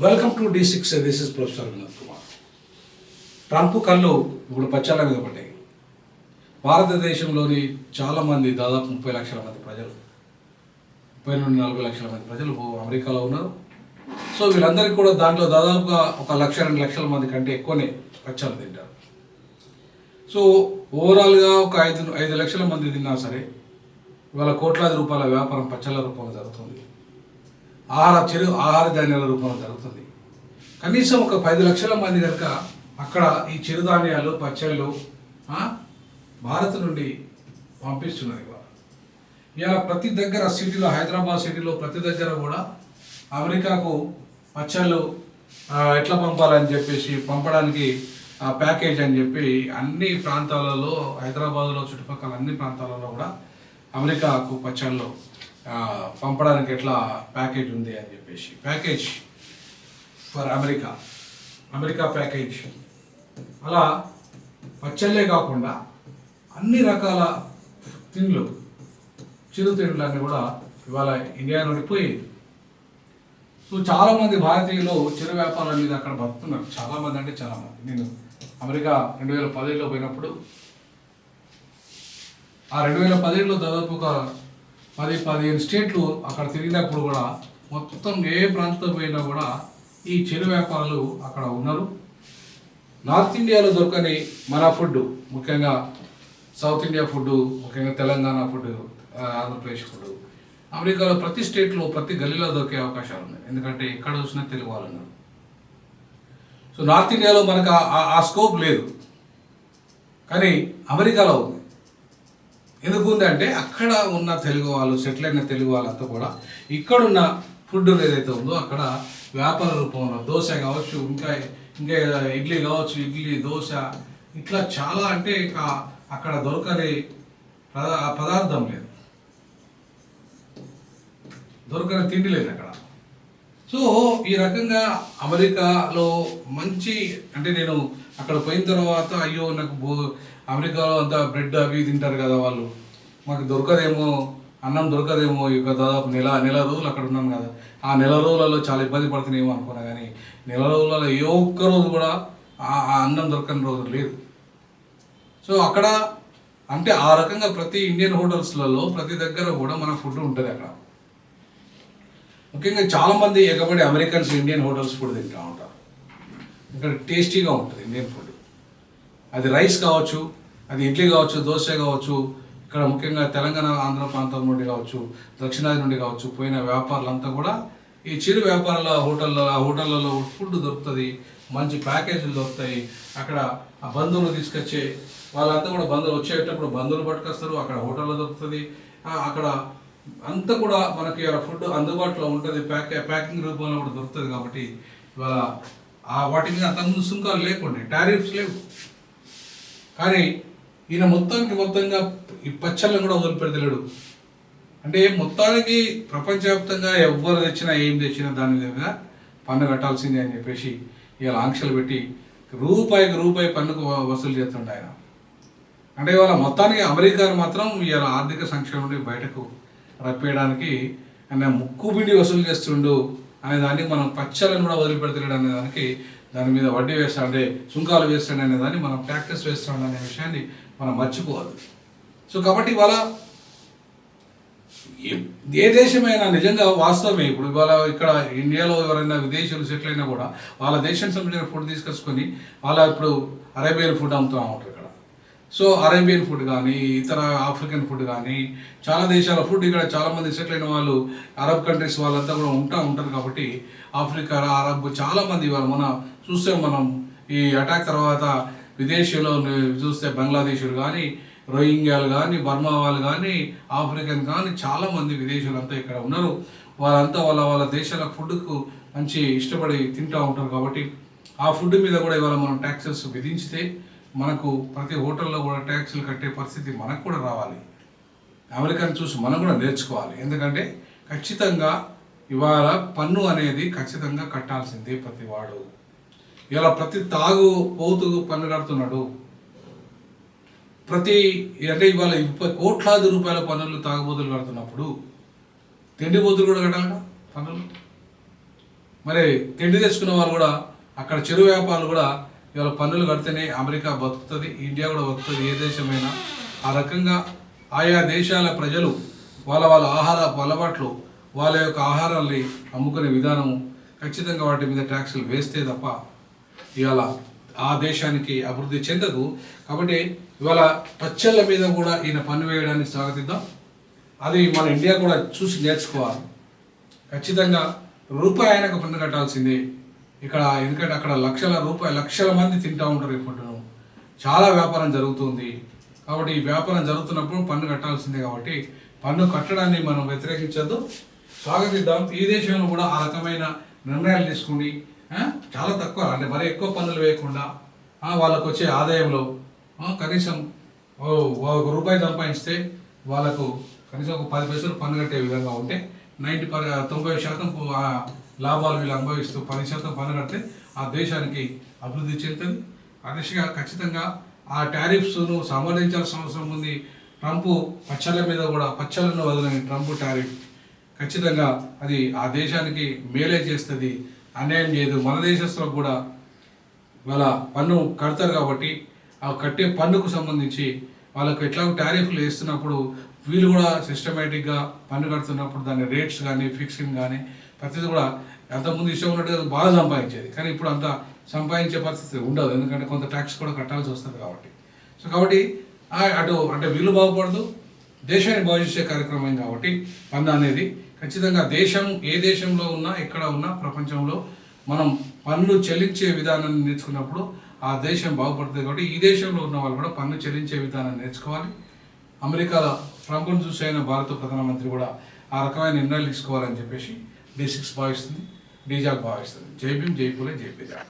Welcome to D6. This is professor Vinod Kumar. Trump కళ్ళు ఇప్పుడు పచ్చాల మీద పడ్డాయి. భారతదేశంలోని చాలామంది దాదాపు 30 లక్షల మంది ప్రజలు 30 నుండి 40 లక్షల మంది ప్రజలు అమెరికాలో ఉన్నారు. సో వీళ్ళందరికీ కూడా దాంట్లో దాదాపుగా 1 లక్ష 2 లక్షల మంది కంటే ఎక్కువనే పచ్చాలు తింటారు. సో ఓవరాల్గా ఒక 5 లక్షల మంది తిన్నా సరే ఇవాళ కోట్లాది రూపాయల వ్యాపారం పచ్చళ్ళ రూపంలో జరుగుతుంది. ఆహార ధాన్యాల రూపంలో జరుగుతుంది. కనీసం ఒక 10 లక్షల మంది కనుక అక్కడ ఈ చిరుధాన్యాలు పచ్చళ్ళు భారత్ నుండి పంపిస్తున్నారు. ఇవాళ ప్రతి దగ్గర సిటీలో, హైదరాబాద్ సిటీలో ప్రతి దగ్గర కూడా అమెరికాకు పచ్చళ్ళు ఎట్లా పంపాలని చెప్పేసి పంపడానికి ప్యాకేజ్ అని చెప్పి అన్ని ప్రాంతాలలో, హైదరాబాద్లో చుట్టుపక్కల అన్ని ప్రాంతాలలో కూడా అమెరికాకు పచ్చళ్ళు పంపడానికి ఎట్లా ప్యాకేజ్ ఉంది అని చెప్పేసి, ప్యాకేజ్ ఫర్ అమెరికా ప్యాకేజ్. అలా పచ్చళ్ళే కాకుండా అన్ని రకాల తిండ్లు, చిరు తిండ్లన్నీ కూడా ఇవాళ ఇండియా నుండి పోయింది. సో చాలామంది భారతీయులు చిరు వ్యాపారాల మీద అక్కడ బతుకుతున్నారు. చాలామంది అంటే చాలామంది. నేను అమెరికా 2017లో పోయినప్పుడు, ఆ 2017లో దాదాపు ఒక 10-15 స్టేట్లు అక్కడ తిరిగినప్పుడు కూడా మొత్తం ఏ ప్రాంతం పోయినా కూడా ఈ చిరు వ్యాపారులు అక్కడ ఉన్నారు. నార్త్ ఇండియాలో దొరకని మన ఫుడ్, ముఖ్యంగా సౌత్ ఇండియా ఫుడ్, ముఖ్యంగా తెలంగాణ ఫుడ్, ఆంధ్రప్రదేశ్ ఫుడ్ అమెరికాలో ప్రతి స్టేట్లో ప్రతి గల్లీలో దొరికే అవకాశాలు ఉన్నాయి. ఎందుకంటే ఎక్కడ చూసినా తెలుగు వాళ్ళు ఉన్నారు. సో నార్త్ ఇండియాలో మనకు ఆ స్కోప్ లేదు, కానీ అమెరికాలో ఉంది. ఎందుకు ఉంది అంటే అక్కడ ఉన్న తెలుగు వాళ్ళు, సెటిల్ అయిన తెలుగు వాళ్ళంతా కూడా ఇక్కడున్న ఫుడ్ ఏదైతే ఉందో అక్కడ వ్యాపార రూపంలో దోశ కావచ్చు, ఇంకా ఇడ్లీ కావచ్చు, ఇడ్లీ దోశ ఇట్లా చాలా, అంటే ఇక అక్కడ దొరకని పదార్థం లేదు, దొరకని తిండి లేదు అక్కడ. సో ఈ రకంగా అమెరికాలో మంచి, అంటే నేను అక్కడ పోయిన తర్వాత అయ్యో నాకు అమెరికాలో అంతా బ్రెడ్ అవి తింటారు కదా వాళ్ళు, మాకు దొరకదేమో, అన్నం దొరకదేమో, ఇక దాదాపు నెల రోజులు అక్కడ ఉన్నాం కదా, ఆ నెల రోజులలో చాలా ఇబ్బంది పడుతున్నాయేమో అనుకున్నా. కానీ నెల రోజులలో ఏ ఒక్క రోజు కూడా ఆ అన్నం దొరకని రోజు లేదు. సో అక్కడ అంటే ఆ రకంగా ప్రతి ఇండియన్ హోటల్స్లలో ప్రతి దగ్గర కూడా మన ఫుడ్ ఉంటుంది అక్కడ. ముఖ్యంగా చాలామంది ఎగబడి అమెరికన్స్ ఇండియన్ హోటల్స్ ఫుడ్ తింటూ ఉంటారు. ఇక్కడ టేస్టీగా ఉంటుంది ఇండియన్ ఫుడ్. అది రైస్ కావచ్చు, అది ఇడ్లీ కావచ్చు, దోశ కావచ్చు, ఇక్కడ ముఖ్యంగా తెలంగాణ, ఆంధ్ర ప్రాంతం నుండి కావచ్చు, దక్షిణాది నుండి కావచ్చు పోయిన వ్యాపారులంతా కూడా ఈ చిరు వ్యాపారాల హోటళ్ళలో ఫుడ్ దొరుకుతుంది, మంచి ప్యాకేజీలు దొరుకుతాయి. అక్కడ ఆ బంధువులు తీసుకొచ్చే వాళ్ళంతా కూడా బంధువులు వచ్చేటప్పుడు బంధువులు పట్టుకొస్తారు, అక్కడ హోటల్లో దొరుకుతుంది. అక్కడ అంతా కూడా మనకి ఫుడ్ అందుబాటులో ఉంటుంది, ప్యాకింగ్ రూపంలో కూడా దొరుకుతుంది. కాబట్టి ఇవాళ వాటి మీద అంతకుముందు సుంకాలు లేకుండా, టారిఫ్స్ లేవు. కానీ ఈయన మొత్తంగా ఈ పచ్చళ్ళను కూడా వదిలిపెడతలేడు. అంటే మొత్తానికి ప్రపంచవ్యాప్తంగా ఎవరు తెచ్చినా ఏం తెచ్చినా దాని మీద పన్ను కట్టాల్సిందే అని చెప్పేసి ఇవాళ ఆంక్షలు పెట్టి రూపాయికి రూపాయి పన్నుకు వసూలు చేస్తుండే ఆయన. అంటే ఇవాళ మొత్తానికి అమెరికాను మాత్రం ఇవాళ ఆర్థిక సంక్షేమం నుండి బయటకు రప్పేయడానికి ఆయన ముక్కుబిండి వసూలు చేస్తుండు అనే దానికి, మనం పచ్చళ్ళను కూడా వదిలిపెడతలేడు అనే దానికి, దాని మీద వడ్డీ వేస్తాడు, అంటే సుంకాలు వేస్తాడు అనే దాన్ని, మనం ట్యాక్సెస్ వేస్తాడు అనే విషయాన్ని మనం మర్చిపోవద్దు. సో కాబట్టి ఇవాళ ఏ దేశమైనా నిజంగా వాస్తవమే. ఇప్పుడు ఇవాళ ఇక్కడ ఇండియాలో ఎవరైనా విదేశీయులు సెటిల్ అయినా కూడా వాళ్ళ దేశానికి సంబంధించిన ఫుడ్ తీసుకొచ్చుకొని వాళ్ళ ఇప్పుడు అరేబియన్ ఫుడ్ అమ్ముతూ ఉంటారు ఇక్కడ. సో అరేబియన్ ఫుడ్ కానీ, ఇతర ఆఫ్రికన్ ఫుడ్ కానీ, చాలా దేశాల ఫుడ్ ఇక్కడ చాలామంది సెటిల్ అయిన వాళ్ళు, అరబ్ కంట్రీస్ వాళ్ళంతా కూడా ఉంటారు. కాబట్టి ఆఫ్రికా, అరబ్ చాలామంది ఇవాళ మనం ఈ అటాక్ తర్వాత విదేశీయులు చూస్తే బంగ్లాదేశీయులు కానీ, రోహింగ్యాలు కానీ, బర్మా వాళ్ళు కానీ, ఆఫ్రికన్ కానీ చాలామంది విదేశీయులంతా ఇక్కడ ఉన్నారు. వాళ్ళంతా వాళ్ళ దేశాల ఫుడ్కు మంచి ఇష్టపడి తింటూ ఉంటారు. కాబట్టి ఆ ఫుడ్ మీద కూడా ఇవాళ మనం ట్యాక్సెస్ విధించితే మనకు ప్రతి హోటల్లో కూడా ట్యాక్సులు కట్టే పరిస్థితి మనకు కూడా రావాలి. అమెరికాను చూసి మనం కూడా నేర్చుకోవాలి. ఎందుకంటే ఖచ్చితంగా ఇవాళ పన్ను అనేది ఖచ్చితంగా కట్టాల్సిందే ప్రతి వాడు. ఇవాళ ప్రతి పోతుకు పన్ను కడుతున్నాడు. అంటే ఇవాళ 30 కోట్లాది రూపాయల పన్నులు తాగుబోతులు కడుతున్నప్పుడు తిండిపోతులు కూడా కట్టాలిగా పన్నులు. మరి తిండి తెచ్చుకున్న వాళ్ళు కూడా అక్కడ చిరు వ్యాపారులు కూడా ఇవాళ పన్నులు కడితేనే అమెరికా బతుకుతుంది, ఇండియా కూడా బతుకుతుంది, ఏ దేశమైనా. ఆ రకంగా ఆయా దేశాల ప్రజలు వాళ్ళ ఆహార అలవాట్లు, వాళ్ళ యొక్క ఆహారాన్ని అమ్ముకునే విధానము ఖచ్చితంగా వాటి మీద ట్యాక్సులు వేస్తే తప్ప ఇవాళ ఆ దేశానికి అభివృద్ధి చెందదు. కాబట్టి ఇవాళ పచ్చళ్ళ మీద కూడా ఈయన పన్ను వేయడాన్ని స్వాగతిద్దాం. అది మన ఇండియా కూడా చూసి నేర్చుకోవాలి. ఖచ్చితంగా రూపాయనకు పన్ను కట్టాల్సిందే ఇక్కడ, ఎందుకంటే అక్కడ లక్షల మంది తింటూ ఉంటారు. ఇప్పుడు చాలా వ్యాపారం జరుగుతుంది కాబట్టి ఈ వ్యాపారం జరుగుతున్నప్పుడు పన్ను కట్టాల్సిందే. కాబట్టి పన్ను కట్టడాన్ని మనం వ్యతిరేకించద్దు, స్వాగతిద్దాం. ఈ దేశంలో కూడా ఆ రకమైన నిర్ణయాలు తీసుకుని చాలా తక్కువ, అంటే మరీ ఎక్కువ పన్నులు వేయకుండా వాళ్ళకు వచ్చే ఆదాయంలో కనీసం ₹1 సంపాదిస్తే వాళ్ళకు కనీసం ఒక 10 పైసలు పన్ను కట్టే విధంగా ఉంటే 90% లాభాలు వీళ్ళు అనుభవిస్తూ 10% పన్ను కడితే ఆ దేశానికి అభివృద్ధి చెందుతుంది. ఆ దిశగా ఖచ్చితంగా ఆ టారిఫ్స్ను సంబంధించాల్సిన అవసరం ఉంది. ట్రంప్ పచ్చళ్ళ మీద కూడా పచ్చళ్ళను వదలని ట్రంప్ టారిఫ్ ఖచ్చితంగా అది ఆ దేశానికి మేలే చేస్తుంది, అన్యాయం చేయదు. మన దేశస్తులకు కూడా వాళ్ళ పన్ను కడతారు కాబట్టి ఆ కట్టే పన్నుకు సంబంధించి వాళ్ళకు ఎట్లాగో టారిఫ్లు వేస్తున్నప్పుడు వీళ్ళు కూడా సిస్టమేటిక్గా పన్ను కడుతున్నప్పుడు దాని రేట్స్ కానీ ఫిక్సింగ్ కానీ ప్రతిదీ కూడా అంతకుముందు ఇష్టం ఉన్నట్టుగా బాగా సంపాదించేది, కానీ ఇప్పుడు అంత సంపాదించే పరిస్థితి ఉండదు, ఎందుకంటే కొంత ట్యాక్స్ కూడా కట్టాల్సి వస్తుంది కాబట్టి. సో కాబట్టి అంటే వీళ్ళు బాగుపడదు, దేశాన్ని బాగు చేసే కార్యక్రమం కాబట్టి పన్ను అనేది ఖచ్చితంగా ఏ దేశంలో ఉన్నా ఎక్కడ ఉన్నా ప్రపంచంలో మనం పన్ను చెల్లించే విధానాన్ని నేర్చుకున్నప్పుడు ఆ దేశం బాగుపడుతుంది. కాబట్టి ఈ దేశంలో ఉన్న వాళ్ళు కూడా పన్ను చెల్లించే విధానాన్ని నేర్చుకోవాలి. అమెరికాలో ట్రంప్ను చూసైన భారత ప్రధానమంత్రి కూడా ఆ రకమైన నిర్ణయాలు తీసుకోవాలని చెప్పేసి D6 భావిస్తుంది, డీజాక్ భావిస్తుంది. జై భీమ్, జై పూలే, జై పీజా.